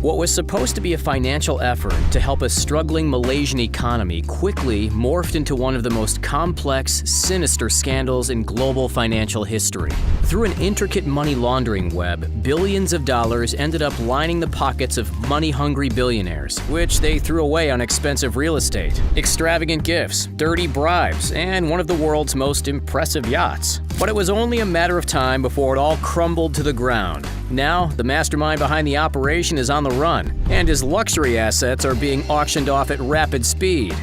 What was supposed to be a financial effort to help a struggling Malaysian economy quickly morphed into one of the most complex, sinister scandals in global financial history. Through an intricate money laundering web, billions of dollars ended up lining the pockets of money-hungry billionaires, which they threw away on expensive real estate, extravagant gifts, dirty bribes, and one of the world's most impressive yachts. But it was only a matter of time before it all crumbled to the ground. Now, the mastermind behind the operation is on the run, and his luxury assets are being auctioned off at rapid speed.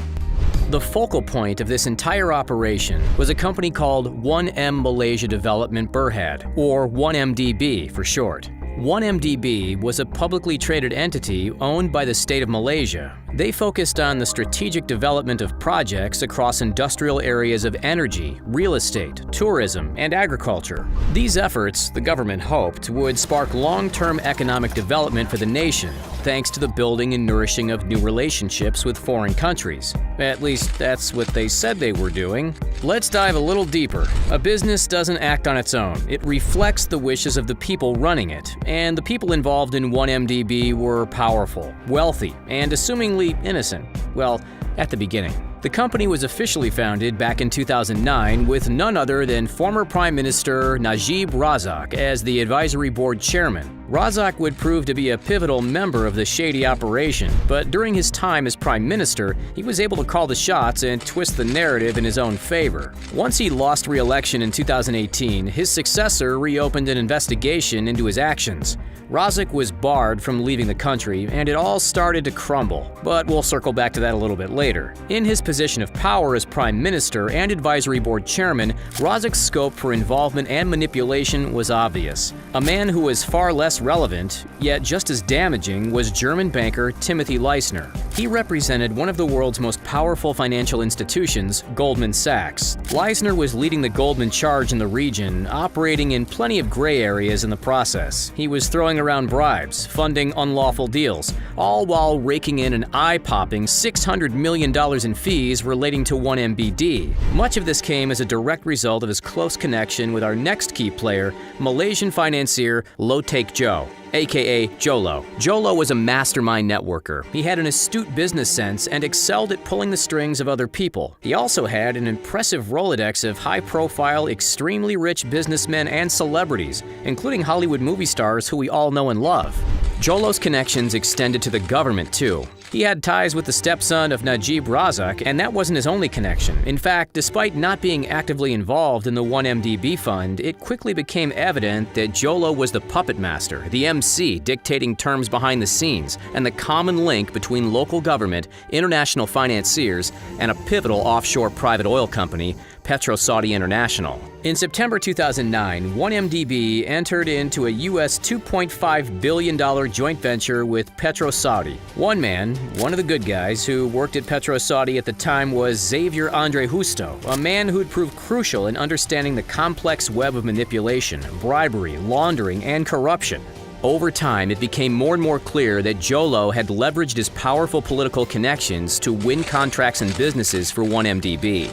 The focal point of this entire operation was a company called 1M Malaysia Development Berhad, or 1MDB for short. 1MDB was a publicly traded entity owned by the state of Malaysia. They focused on the strategic development of projects across industrial areas of energy, real estate, tourism, and agriculture. These efforts, the government hoped, would spark long-term economic development for the nation, thanks to the building and nourishing of new relationships with foreign countries. At least that's what they said they were doing. Let's dive a little deeper. A business doesn't act on its own. It reflects the wishes of the people running it, and the people involved in 1MDB were powerful, wealthy, and assumingly innocent. Well, at the beginning. The company was officially founded back in 2009 with none other than former Prime Minister Najib Razak as the advisory board chairman. Razak would prove to be a pivotal member of the shady operation, but during his time as Prime Minister, he was able to call the shots and twist the narrative in his own favor. Once he lost re-election in 2018, his successor reopened an investigation into his actions. Razak was barred from leaving the country, and it all started to crumble, but we'll circle back to that a little bit later. In his position of power as Prime Minister and Advisory Board Chairman, Razak's scope for involvement and manipulation was obvious. A man who was far less relevant, yet just as damaging, was German banker Timothy Leisner. He represented one of the world's most powerful financial institutions, Goldman Sachs. Leisner was leading the Goldman charge in the region, operating in plenty of gray areas in the process. He was throwing around bribes, funding unlawful deals, all while raking in an eye-popping $600 million in fees relating to 1MBD. Much of this came as a direct result of his close connection with our next key player, Malaysian financier Jho, aka Jho Low. Jho Low was a mastermind networker. He had an astute business sense and excelled at pulling the strings of other people. He also had an impressive Rolodex of high-profile, extremely rich businessmen and celebrities, including Hollywood movie stars who we all know and love. Jho Low's connections extended to the government, too. He had ties with the stepson of Najib Razak, and that wasn't his only connection. In fact, despite not being actively involved in the 1MDB fund, it quickly became evident that Jho Low was the puppet master, the MC dictating terms behind the scenes, and the common link between local government, international financiers, and a pivotal offshore private oil company, Petro-Saudi International. In September 2009, 1MDB entered into a US $2.5 billion joint venture with Petro-Saudi. One man, one of the good guys who worked at Petro-Saudi at the time, was Xavier Andre Justo, a man who'd proved crucial in understanding the complex web of manipulation, bribery, laundering, and corruption. Over time, it became more and more clear that Jho Low had leveraged his powerful political connections to win contracts and businesses for 1MDB.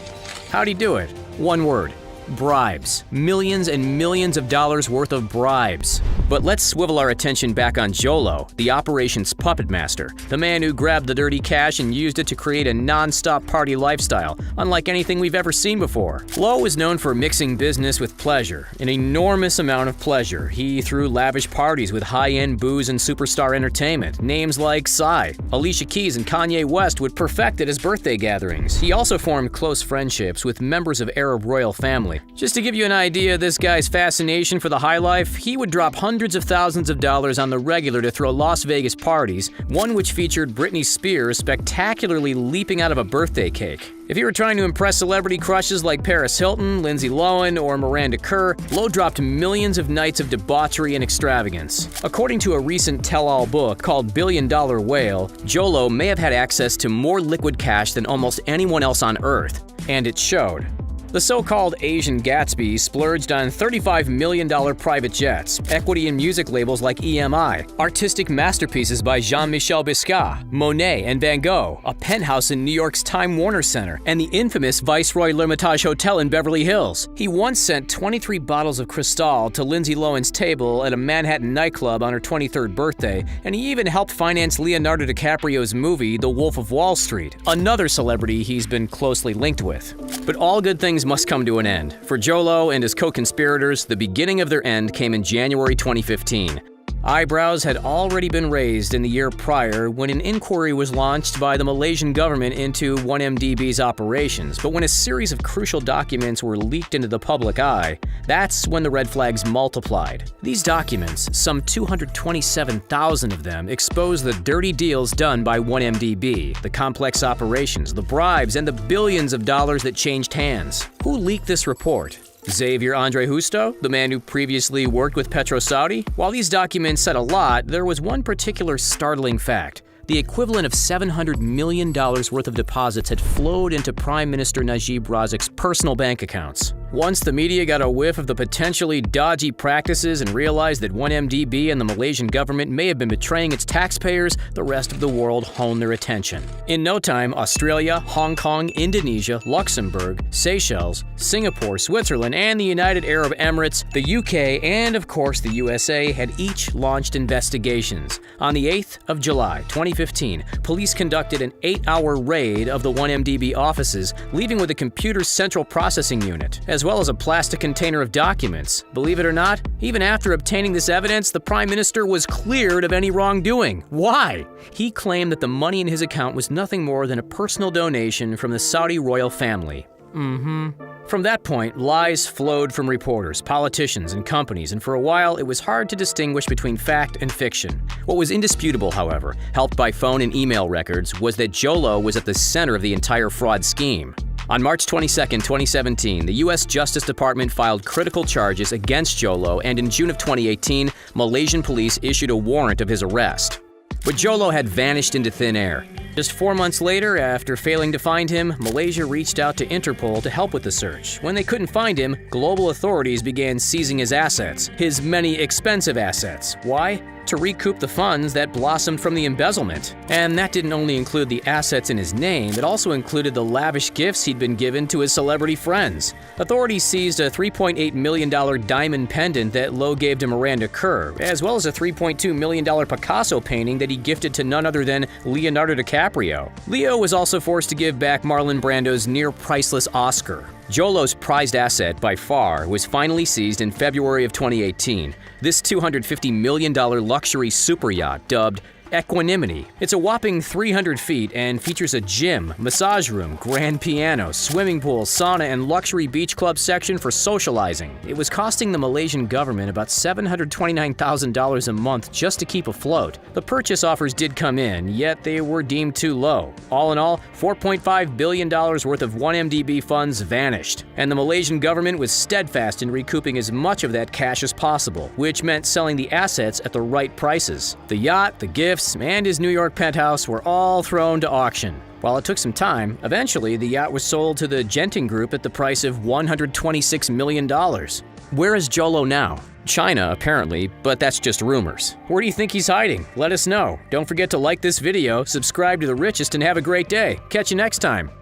How'd he do it? One word: bribes. Millions and millions of dollars worth of bribes. But let's swivel our attention back on Jho Low, the operation's puppet master, the man who grabbed the dirty cash and used it to create a non-stop party lifestyle, unlike anything we've ever seen before. Low was known for mixing business with pleasure, an enormous amount of pleasure. He threw lavish parties with high-end booze and superstar entertainment. Names like Psy, Alicia Keys, and Kanye West would perfect at his birthday gatherings. He also formed close friendships with members of Arab royal family. Just to give you an idea of this guy's fascination for the high life, he would drop hundreds of thousands of dollars on the regular to throw Las Vegas parties, one which featured Britney Spears spectacularly leaping out of a birthday cake. If you were trying to impress celebrity crushes like Paris Hilton, Lindsay Lohan, or Miranda Kerr, Low dropped millions of nights of debauchery and extravagance. According to a recent tell-all book called Billion Dollar Whale, Jho Low may have had access to more liquid cash than almost anyone else on Earth, and it showed. The so-called Asian Gatsby splurged on $35 million private jets, equity in music labels like EMI, artistic masterpieces by Jean-Michel Basquiat, Monet, and Van Gogh, a penthouse in New York's Time Warner Center, and the infamous Viceroy L'Ermitage Hotel in Beverly Hills. He once sent 23 bottles of Cristal to Lindsay Lohan's table at a Manhattan nightclub on her 23rd birthday, and he even helped finance Leonardo DiCaprio's movie The Wolf of Wall Street, another celebrity he's been closely linked with. But all good things must come to an end. For Jho Low and his co-conspirators, the beginning of their end came in January 2015. Eyebrows had already been raised in the year prior when an inquiry was launched by the Malaysian government into 1MDB's operations, but when a series of crucial documents were leaked into the public eye, that's when the red flags multiplied. These documents, some 227,000 of them, expose the dirty deals done by 1MDB, the complex operations, the bribes, and the billions of dollars that changed hands. Who leaked this report? Xavier Andre Justo, the man who previously worked with PetroSaudi? While these documents said a lot, there was one particular startling fact. The equivalent of $700 million worth of deposits had flowed into Prime Minister Najib Razak's personal bank accounts. Once the media got a whiff of the potentially dodgy practices and realized that 1MDB and the Malaysian government may have been betraying its taxpayers, the rest of the world honed their attention. In no time, Australia, Hong Kong, Indonesia, Luxembourg, Seychelles, Singapore, Switzerland, and the United Arab Emirates, the UK, and of course the USA had each launched investigations. On the 8th of July, 2015, police conducted an 8-hour raid of the 1MDB offices, leaving with a computer's central processing unit, as well as a plastic container of documents. Believe it or not, even after obtaining this evidence, the Prime Minister was cleared of any wrongdoing. Why? He claimed that the money in his account was nothing more than a personal donation from the Saudi royal family. From that point, lies flowed from reporters, politicians, and companies, and for a while it was hard to distinguish between fact and fiction. What was indisputable, however, helped by phone and email records, was that Jho Low was at the center of the entire fraud scheme. On March 22, 2017, the U.S. Justice Department filed critical charges against Jho Low, and in June of 2018, Malaysian police issued a warrant of his arrest. But Jho Low had vanished into thin air. Just 4 months later, after failing to find him, Malaysia reached out to Interpol to help with the search. When they couldn't find him, global authorities began seizing his assets, his many expensive assets. Why? To recoup the funds that blossomed from the embezzlement. And that didn't only include the assets in his name, it also included the lavish gifts he'd been given to his celebrity friends. Authorities seized a $3.8 million diamond pendant that Low gave to Miranda Kerr, as well as a $3.2 million Picasso painting that he gifted to none other than Leonardo DiCaprio. Leo was also forced to give back Marlon Brando's near-priceless Oscar. Jho Low's prized asset, by far, was finally seized in February of 2018. This $250 million luxury super yacht, dubbed Equanimity. It's a whopping 300 feet and features a gym, massage room, grand piano, swimming pool, sauna, and luxury beach club section for socializing. It was costing the Malaysian government about $729,000 a month just to keep afloat. The purchase offers did come in, yet they were deemed too low. All in all, $4.5 billion worth of 1MDB funds vanished, and the Malaysian government was steadfast in recouping as much of that cash as possible, which meant selling the assets at the right prices. The yacht, the gifts, and his New York penthouse were all thrown to auction. While it took some time, eventually the yacht was sold to the Genting Group at the price of $126 million. Where is Jho Low now? China, apparently, but that's just rumors. Where do you think he's hiding? Let us know. Don't forget to like this video, subscribe to The Richest, and have a great day. Catch you next time.